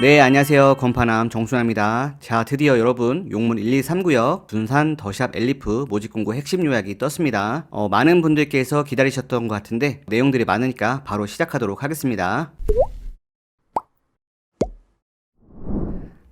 네, 안녕하세요. 건파남 정순환입니다. 자, 드디어 여러분 용문 1239역 둔산 더샵 엘리프 모집 공고 핵심 요약이 떴습니다. 많은 분들께서 기다리셨던 것 같은데 내용들이 많으니까 바로 시작하도록 하겠습니다.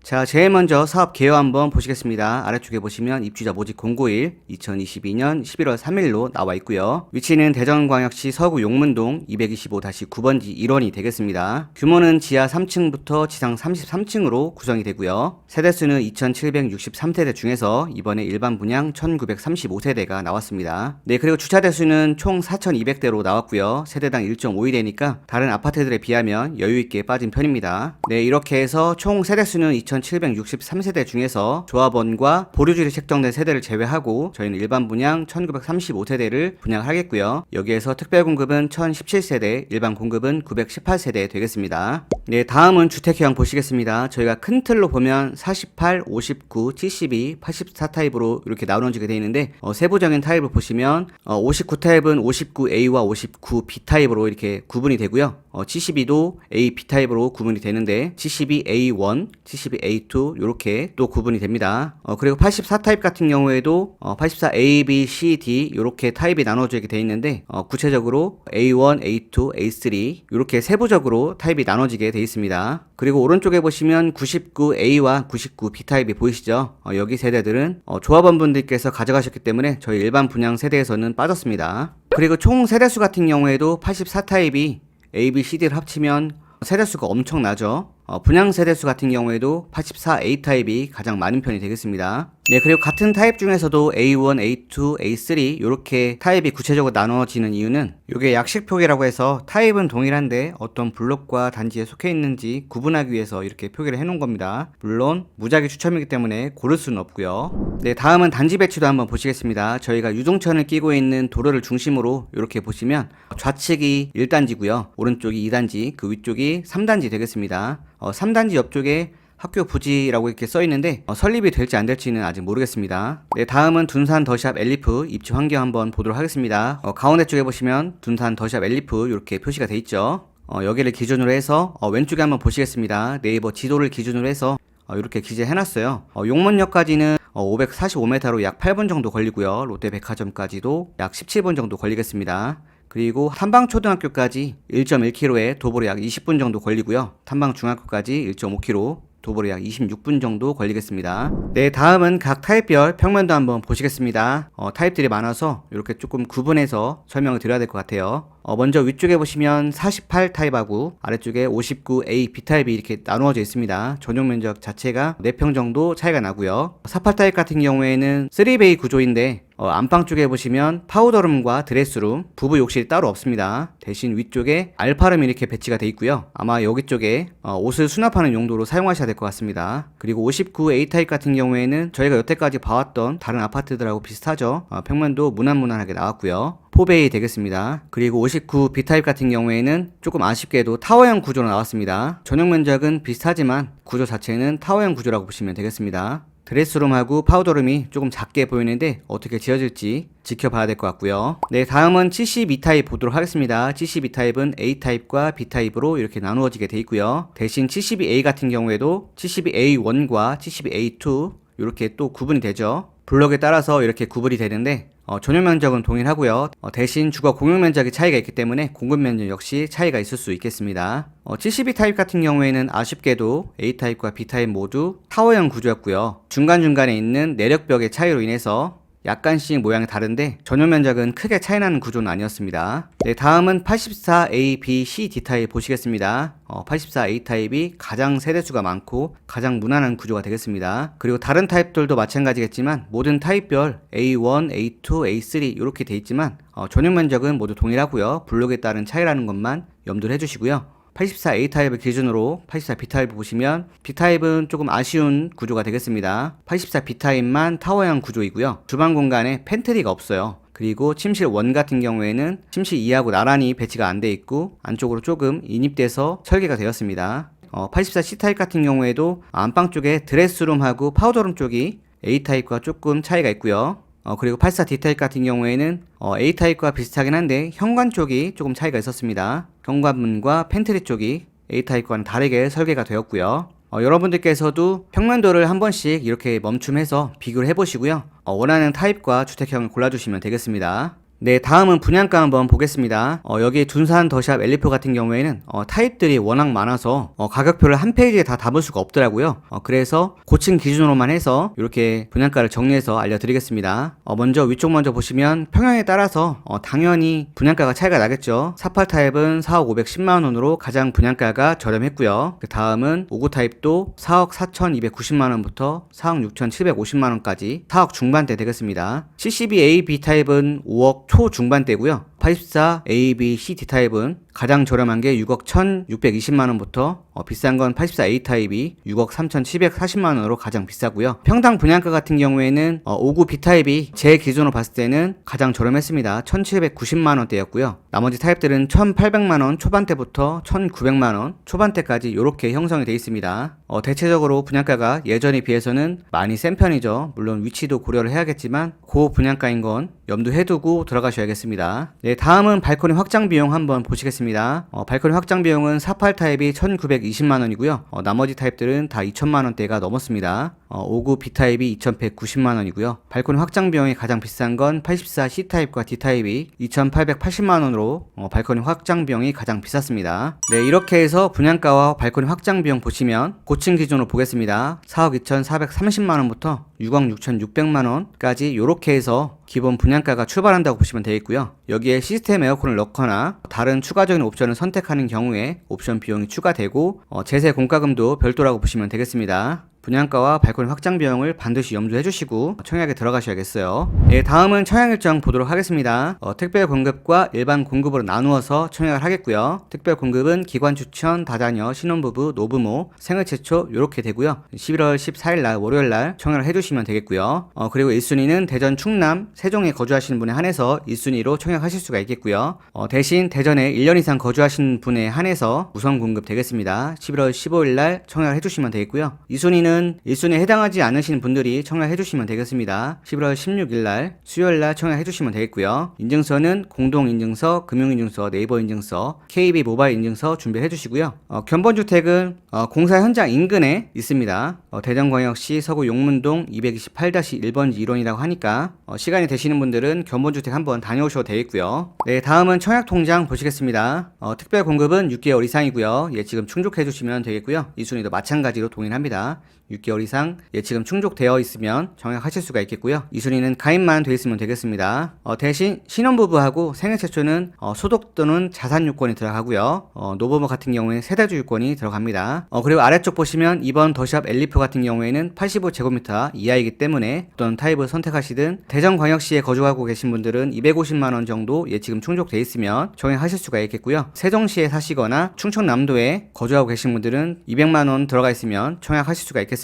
자, 제일 먼저 사업 개요 한번 보시겠습니다. 아래쪽에 보시면 입주자 모집 공고일 2022년 11월 3일로 나와 있고요. 위치는 대전광역시 서구 용문동 225-9번지 1원이 되겠습니다. 규모는 지하 3층부터 지상 33층으로 구성이 되고요. 세대수는 2763세대 중에서 이번에 일반 분양 1935세대가 나왔습니다. 네, 그리고 주차 대수는 총 4200대로 나왔고요. 세대당 1.52대니까 다른 아파트들에 비하면 여유있게 빠진 편입니다. 네, 이렇게 해서 총 세대수는 2763세대 중에서 조합원과 보류주택 책정된 세대를 제외하고 저희는 일반 분양 1935세대를 분양하겠고요. 여기에서 특별 공급은 1017세대, 일반 공급은 918세대 되겠습니다. 네, 다음은 주택형 보시겠습니다. 저희가 큰 틀로 보면 48, 59, 72, 84 타입으로 이렇게 나눠지게 되어 있는데 세부적인 타입을 보시면 59 타입은 59A와 59B 타입으로 이렇게 구분이 되고요. 72도 A, B 타입으로 구분이 되는데 72A1, 72A2 이렇게 또 구분이 됩니다. 그리고 84 타입 같은 경우에도 84A, B, C, D 이렇게 타입이 나눠지게 되어 있는데 구체적으로 A1, A2, A3 이렇게 세부적으로 타입이 나눠지게 되어 있습니다. 그리고 오른쪽에 보시면 99A와 99B 타입이 보이시죠? 여기 세대들은 조합원분들께서 가져가셨기 때문에 저희 일반 분양 세대에서는 빠졌습니다. 그리고 총 세대수 같은 경우에도 84 타입이 A, B, C, D를 합치면 세대수가 엄청나죠. 분양 세대수 같은 경우에도 84A 타입이 가장 많은 편이 되겠습니다. 네, 그리고 같은 타입 중에서도 A1, A2, A3 이렇게 타입이 구체적으로 나눠지는 이유는 이게 약식표기라고 해서 타입은 동일한데 어떤 블록과 단지에 속해 있는지 구분하기 위해서 이렇게 표기를 해놓은 겁니다. 물론 무작위 추첨이기 때문에 고를 수는 없고요. 네, 다음은 단지 배치도 한번 보시겠습니다. 저희가 유동천을 끼고 있는 도로를 중심으로 이렇게 보시면 좌측이 1단지고요. 오른쪽이 2단지, 그 위쪽이 3단지 되겠습니다. 3단지 옆쪽에 학교 부지라고 이렇게 써 있는데 설립이 될지 안 될지는 아직 모르겠습니다. 네, 다음은 둔산 더샵 엘리프 입지 환경 한번 보도록 하겠습니다. 가운데 쪽에 보시면 둔산 더샵 엘리프 이렇게 표시가 돼 있죠. 여기를 기준으로 해서 왼쪽에 한번 보시겠습니다. 네이버 지도를 기준으로 해서 이렇게 기재해놨어요. 용문역까지는 545m로 약 8분 정도 걸리고요. 롯데백화점까지도 약 17분 정도 걸리겠습니다. 그리고 탐방초등학교까지 1.1km에 도보로 약 20분 정도 걸리고요. 탐방중학교까지 1.5km, 도보로 약 26분 정도 걸리겠습니다. 네, 다음은 각 타입별 평면도 한번 보시겠습니다. 타입들이 많아서 이렇게 조금 구분해서 설명을 드려야 될 것 같아요. 먼저 위쪽에 보시면 48 타입하고 아래쪽에 59A, B 타입이 이렇게 나누어져 있습니다. 전용 면적 자체가 4평 정도 차이가 나고요. 48 타입 같은 경우에는 3베이 구조인데 안방 쪽에 보시면 파우더룸과 드레스룸, 부부 욕실이 따로 없습니다. 대신 위쪽에 알파룸이 이렇게 배치가 돼 있고요. 아마 여기 쪽에 옷을 수납하는 용도로 사용하셔야 될 것 같습니다. 그리고 59A 타입 같은 경우에는 저희가 여태까지 봐왔던 다른 아파트들하고 비슷하죠. 평면도 무난무난하게 나왔고요. 4베이 되겠습니다. 그리고 59B 타입 같은 경우에는 조금 아쉽게도 타워형 구조로 나왔습니다. 전용 면적은 비슷하지만 구조 자체는 타워형 구조라고 보시면 되겠습니다. 드레스룸하고 파우더룸이 조금 작게 보이는데 어떻게 지어질지 지켜봐야 될 것 같고요. 네, 다음은 72 타입 보도록 하겠습니다. 72 타입은 A 타입과 B 타입으로 이렇게 나누어지게 돼 있고요. 대신 72A 같은 경우에도 72A1과 72A2 이렇게 또 구분이 되죠. 블록에 따라서 이렇게 구분이 되는데 전용 면적은 동일하고요. 대신 주거 공용 면적이 차이가 있기 때문에 공급 면적 역시 차이가 있을 수 있겠습니다. 72 타입 같은 경우에는 아쉽게도 A 타입과 B 타입 모두 타워형 구조였고요. 중간중간에 있는 내력벽의 차이로 인해서 약간씩 모양이 다른데 전용 면적은 크게 차이나는 구조는 아니었습니다. 네, 다음은 84A, B, C, D 타입 보시겠습니다. 84A 타입이 가장 세대수가 많고 가장 무난한 구조가 되겠습니다. 그리고 다른 타입들도 마찬가지겠지만 모든 타입별 A1, A2, A3 이렇게 돼 있지만 전용 면적은 모두 동일하고요. 블록에 따른 차이라는 것만 염두를 해주시고요. 84A 타입을 기준으로 84B 타입을 보시면 B 타입은 조금 아쉬운 구조가 되겠습니다. 84B 타입만 타워형 구조이고요. 주방 공간에 팬트리가 없어요. 그리고 침실 1 같은 경우에는 침실 2하고 나란히 배치가 안 돼 있고 안쪽으로 조금 인입돼서 설계가 되었습니다. 84C 타입 같은 경우에도 안방 쪽에 드레스룸하고 파우더룸 쪽이 A 타입과 조금 차이가 있고요. 그리고 84D 타입 같은 경우에는 A 타입과 비슷하긴 한데 현관 쪽이 조금 차이가 있었습니다. 현관문과 팬트리 쪽이 A 타입과는 다르게 설계가 되었고요. 여러분들께서도 평면도를 한 번씩 이렇게 멈춤해서 비교를 해보시고요. 원하는 타입과 주택형을 골라주시면 되겠습니다. 네, 다음은 분양가 한번 보겠습니다. 여기 둔산 더샵 엘리포 같은 경우에는 타입들이 워낙 많아서 가격표를 한 페이지에 다 담을 수가 없더라고요. 그래서 고층 기준으로만 해서 이렇게 분양가를 정리해서 알려드리겠습니다. 먼저 위쪽 먼저 보시면 평형에 따라서 당연히 분양가가 차이가 나겠죠. 48 타입은 4억 510만 원으로 가장 분양가가 저렴했고요. 그 다음은 59 타입도 4억 4,290만 원부터 4억 6,750만 원까지 4억 중반대 되겠습니다. 72A, B 타입은 5억 초중반대고요. 84 A, B, C, D 타입은 가장 저렴한 게 6억 1,620만 원부터 비싼 건 84 A 타입이 6억 3,740만 원으로 가장 비싸고요. 평당 분양가 같은 경우에는 59 B 타입이 제 기준으로 봤을 때는 가장 저렴했습니다. 1,790만 원대였고요. 나머지 타입들은 1,800만 원 초반대부터 1,900만 원 초반대까지 이렇게 형성이 되어 있습니다. 대체적으로 분양가가 예전에 비해서는 많이 센 편이죠. 물론 위치도 고려를 해야겠지만 고 분양가인 건 염두해 두고 들어가셔야겠습니다. 네, 다음은 발코니 확장 비용 한번 보시겠습니다. 발코니 확장 비용은 48 타입이 1,920만 원이고요. 나머지 타입들은 다 2,000만 원대가 넘었습니다. 59 B 타입이 2,190만 원이고요. 발코니 확장 비용이 가장 비싼 건 84 C 타입과 D 타입이 2,880만 원으로 발코니 확장 비용이 가장 비쌌습니다. 네, 이렇게 해서 분양가와 발코니 확장 비용 보시면 고층 기준으로 보겠습니다. 4억 2,430만 원부터 6억 6,600만 원까지 이렇게 해서 기본 분양가가 출발한다고 보시면 되겠고요. 여기에 시스템 에어컨을 넣거나 다른 추가적인 옵션을 선택하는 경우에 옵션 비용이 추가되고 제세 공과금도 별도라고 보시면 되겠습니다. 분양가와 발코니 확장 비용을 반드시 염두해 주시고 청약에 들어가셔야겠어요. 네, 다음은 청약 일정 보도록 하겠습니다. 특별 공급과 일반 공급으로 나누어서 청약을 하겠고요. 특별 공급은 기관 추천, 다자녀, 신혼부부, 노부모, 생애 최초 이렇게 되고요. 11월 14일 날 월요일 날 청약을 해주시면 되겠고요. 그리고 1순위는 대전, 충남, 세종에 거주하시는 분에 한해서 1순위로 청약하실 수가 있겠고요. 대신 대전에 1년 이상 거주하신 분에 한해서 우선 공급 되겠습니다. 11월 15일 날 청약을 해주시면 되겠고요. 2순위는 1순위에 해당하지 않으신 분들이 청약해 주시면 되겠습니다. 11월 16일 날 수요일 날 청약해 주시면 되겠고요. 인증서는 공동인증서, 금융인증서, 네이버 인증서, KB 모바일 인증서 준비해 주시고요. 견본주택은 공사 현장 인근에 있습니다. 대전광역시 서구 용문동 228-1번지 1원이라고 하니까 시간이 되시는 분들은 견본주택 한번 다녀오셔도 되겠고요. 네, 다음은 청약통장 보시겠습니다. 특별 공급은 6개월 이상이고요. 예치금 충족해 주시면 되겠고요. 2순위도 마찬가지로 동일합니다. 6개월 이상 예치금 충족되어 있으면 청약하실 수가 있겠고요. 2순위는 가입만 되어 있으면 되겠습니다. 대신 신혼부부하고 생애 최초는 소득 또는 자산 요건이 들어가고요. 노부모 같은 경우에는 세대주 요건이 들어갑니다. 그리고 아래쪽 보시면 이번 더샵 엘리포 같은 경우에는 85제곱미터 이하이기 때문에 어떤 타입을 선택하시든 대전광역시에 거주하고 계신 분들은 250만 원 정도 예치금 충족되어 있으면 청약하실 수가 있겠고요. 세종시에 사시거나 충청남도에 거주하고 계신 분들은 200만 원 들어가 있으면 청약하실 수가 있겠습니다.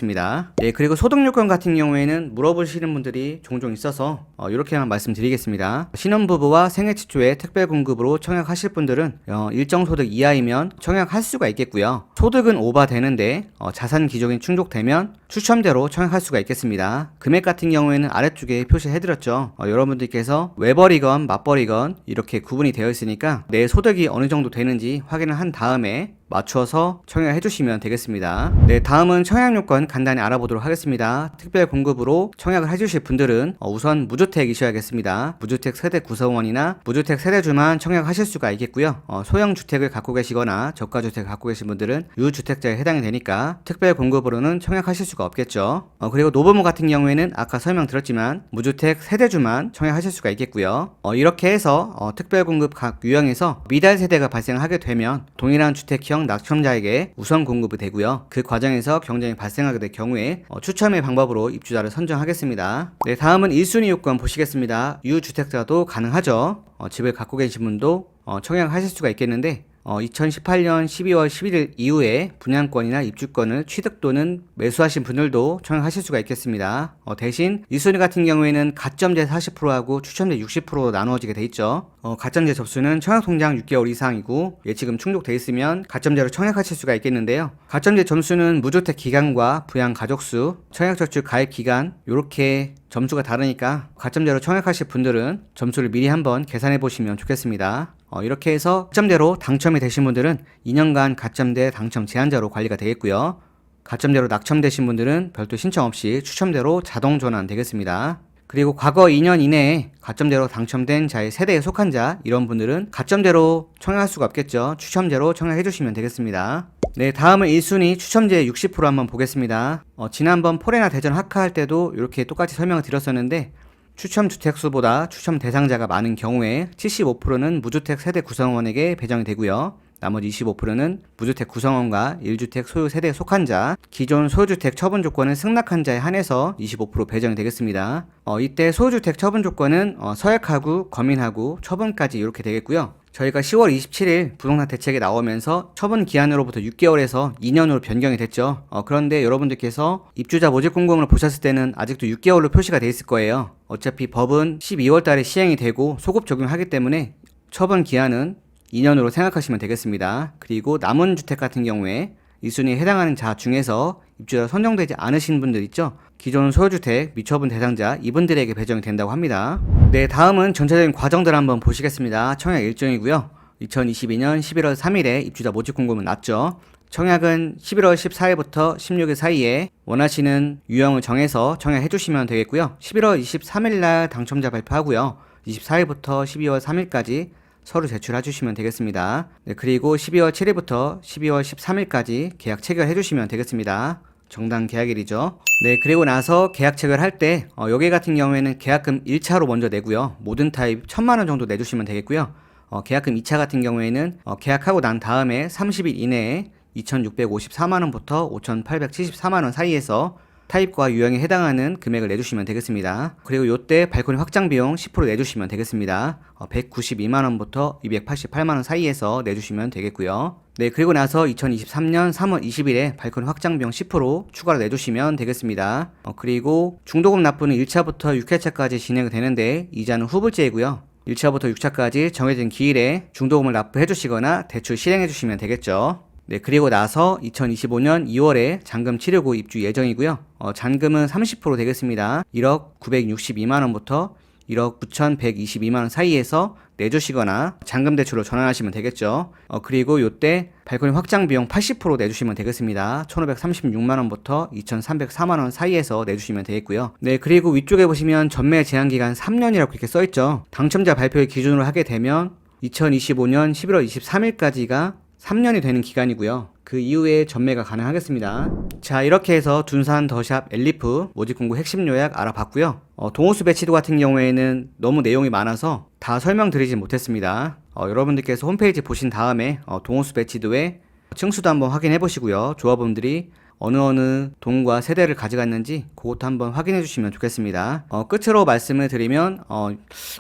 네, 그리고 소득 요건 같은 경우에는 물어보시는 분들이 종종 있어서 이렇게만 말씀드리겠습니다. 신혼부부와 생애 최초의 특별 공급으로 청약하실 분들은 일정 소득 이하이면 청약할 수가 있겠고요. 소득은 오버되는데 자산 기종이 충족되면 추첨대로 청약할 수가 있겠습니다. 금액 같은 경우에는 아래쪽에 표시해드렸죠. 여러분들께서 외벌이건 맞벌이건 이렇게 구분이 되어 있으니까 내 소득이 어느 정도 되는지 확인을 한 다음에 맞추어서 청약해 주시면 되겠습니다. 네, 다음은 청약 요건 간단히 알아보도록 하겠습니다. 특별 공급으로 청약을 해주실 분들은 우선 무주택이셔야겠습니다. 무주택 세대 구성원이나 무주택 세대주만 청약하실 수가 있겠고요. 소형 주택을 갖고 계시거나 저가주택을 갖고 계신 분들은 유주택자에 해당이 되니까 특별 공급으로는 청약하실 수가 없겠죠. 그리고 노부모 같은 경우에는 아까 설명드렸지만 무주택 세대주만 청약하실 수가 있겠고요. 이렇게 해서 특별 공급 각 유형에서 미달 세대가 발생하게 되면 동일한 주택형 낙첨자에게 우선 공급이 되고요. 그 과정에서 경쟁이 발생하게 될 경우에 추첨의 방법으로 입주자를 선정하겠습니다. 네, 다음은 1순위 요건 보시겠습니다. 유주택자도 가능하죠. 집을 갖고 계신 분도 청약하실 수가 있겠는데 2018년 12월 11일 이후에 분양권이나 입주권을 취득 또는 매수하신 분들도 청약하실 수가 있겠습니다. 대신 1순위 같은 경우에는 가점제 40%하고 추첨제 60%로 나누어지게 돼 있죠. 가점제 접수는 청약통장 6개월 이상이고 예치금 충족돼 있으면 가점제로 청약하실 수가 있겠는데요. 가점제 점수는 무주택 기간과 부양 가족수, 청약저축 가입 기간 이렇게 점수가 다르니까 가점제로 청약하실 분들은 점수를 미리 한번 계산해 보시면 좋겠습니다. 이렇게 해서 가점제로 당첨이 되신 분들은 2년간 가점제 당첨 제한자로 관리가 되겠고요. 가점대로 낙첨되신 분들은 별도 신청 없이 추첨대로 자동 전환 되겠습니다. 그리고 과거 2년 이내에 가점대로 당첨된 자의 세대에 속한 자, 이런 분들은 가점대로 청약할 수가 없겠죠. 추첨제로 청약해 주시면 되겠습니다. 네, 다음은 1순위 추첨제 60% 한번 보겠습니다. 지난번 포레나 대전 하카 할 때도 이렇게 똑같이 설명을 드렸었는데, 추첨 주택수보다 추첨 대상자가 많은 경우에 75%는 무주택 세대 구성원에게 배정이 되고요. 나머지 25%는 무주택 구성원과 1주택 소유 세대에 속한 자, 기존 소유주택 처분 조건을 승낙한 자에 한해서 25% 배정이 되겠습니다. 이때 소유주택 처분 조건은 서약하고 검인하고 처분까지 이렇게 되겠고요. 저희가 10월 27일 부동산 대책에 나오면서 처분 기한으로부터 6개월에서 2년으로 변경이 됐죠. 그런데 여러분들께서 입주자 모집 공고문을 보셨을 때는 아직도 6개월로 표시가 돼 있을 거예요. 어차피 법은 12월 달에 시행이 되고 소급 적용하기 때문에 처분 기한은 2년으로 생각하시면 되겠습니다. 그리고 남은 주택 같은 경우에 1순위에 해당하는 자 중에서 입주자 선정되지 않으신 분들 있죠? 기존 소유주택 미처분 대상자, 이분들에게 배정이 된다고 합니다. 네, 다음은 전체적인 과정들 한번 보시겠습니다. 청약 일정이고요. 2022년 11월 3일에 입주자 모집 공고문 났죠. 청약은 11월 14일부터 16일 사이에 원하시는 유형을 정해서 청약해 주시면 되겠고요. 11월 23일 날 당첨자 발표하고요. 24일부터 12월 3일까지 서류 제출해 주시면 되겠습니다. 네, 그리고 12월 7일부터 12월 13일까지 계약 체결해 주시면 되겠습니다. 정당 계약일이죠. 네, 그리고 나서 계약 체결할 때 여기 같은 경우에는 계약금 1차로 먼저 내고요. 모든 타입 1000만 원 정도 내주시면 되겠고요. 계약금 2차 같은 경우에는 계약하고 난 다음에 30일 이내에 2,654만 원부터 5,874만 원 사이에서 타입과 유형에 해당하는 금액을 내주시면 되겠습니다. 그리고 요때 발코니 확장 비용 10% 내주시면 되겠습니다. 192만 원부터 288만 원 사이에서 내주시면 되겠고요. 네, 그리고 나서 2023년 3월 20일에 발코니 확장 비용 10% 추가로 내주시면 되겠습니다. 그리고 중도금 납부는 1차부터 6회차까지 진행이 되는데 이자는 후불제이고요. 1차부터 6차까지 정해진 기일에 중도금을 납부해 주시거나 대출 실행해 주시면 되겠죠. 네, 그리고 나서 2025년 2월에 잔금 치르고 입주 예정이고요. 잔금은 30% 되겠습니다. 1억 962만 원부터 1억 9,122만 원 사이에서 내주시거나 잔금 대출로 전환하시면 되겠죠. 그리고 요때 발코니 확장 비용 80% 내주시면 되겠습니다. 1,536만 원부터 2,304만 원 사이에서 내주시면 되겠고요. 네, 그리고 위쪽에 보시면 전매 제한 기간 3년이라고 이렇게 써있죠. 당첨자 발표를 기준으로 하게 되면 2025년 11월 23일까지가 3년이 되는 기간이고요. 그 이후에 전매가 가능하겠습니다. 자, 이렇게 해서 둔산 더샵 엘리프 모집 공고 핵심 요약 알아봤고요. 동호수 배치도 같은 경우에는 너무 내용이 많아서 다 설명드리지 못했습니다. 여러분들께서 홈페이지 보신 다음에 동호수 배치도의 층수도 한번 확인해 보시고요. 조합원들이 어느 동과 세대를 가져갔는지 그것도 한번 확인해 주시면 좋겠습니다. 끝으로 말씀을 드리면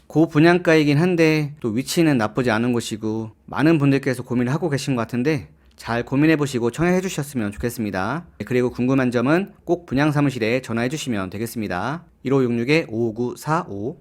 고 분양가이긴 한데 또 위치는 나쁘지 않은 곳이고 많은 분들께서 고민을 하고 계신 것 같은데 잘 고민해 보시고 청약해 주셨으면 좋겠습니다. 그리고 궁금한 점은 꼭 분양사무실에 전화해 주시면 되겠습니다. 1566-55945